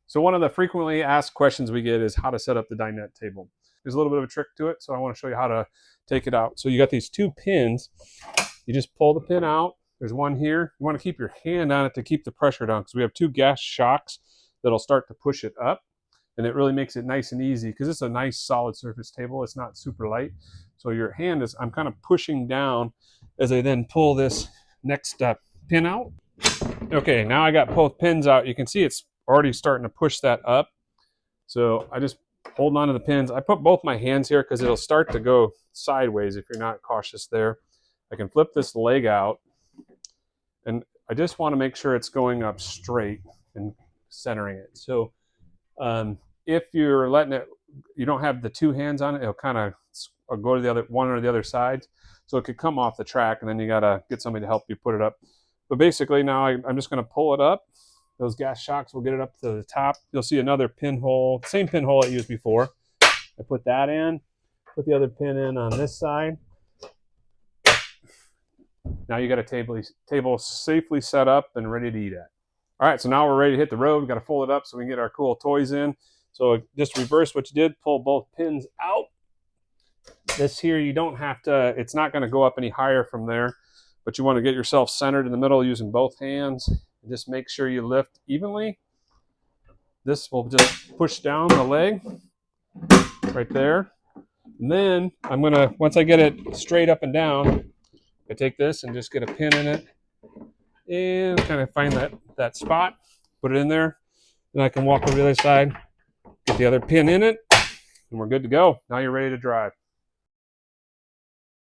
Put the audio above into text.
So one of the frequently asked questions we get is how to set up the dinette table. There's a little bit of a trick to it, so I want to show you how to take it out. So you got these two pins. You just pull the pin out. There's one here. You want to keep your hand on it to keep the pressure down because we have two gas shocks that'll start to push it up. And it really makes it nice and easy because it's a nice solid surface table. It's not super light. So your hand is, I'm kind of pushing down as I then pull this next pin out. Okay, now I got both pins out. You can see it's already starting to push that up. So I just hold on to the pins. I put both my hands here because it'll start to go sideways if you're not cautious there. I can flip this leg out, and I just want to make sure it's going up straight and centering it. So if you're letting it, you don't have the two hands on it, it'll kind of go to the other one or the other side. So it could come off the track, and then you got to get somebody to help you put it up. But basically now I'm just going to pull it up. Those gas shocks will get it up to the top. You'll see another pinhole, same pinhole I used before. I put that in, put the other pin in on this side. Now you got a table safely set up and ready to eat at. All right, so now we're ready to hit the road. We got to fold it up so we can get our cool toys in. So just reverse what you did, pull both pins out. This here, you don't have to, it's not going to go up any higher from there, but you want to get yourself centered in the middle using both hands. Just make sure you lift evenly. This will just push down the leg right there. And then I'm going to, once I get it straight up and down, I take this and just get a pin in it and kind of find that spot, put it in there. Then I can walk over the other side, get the other pin in it, and we're good to go. Now you're ready to drive.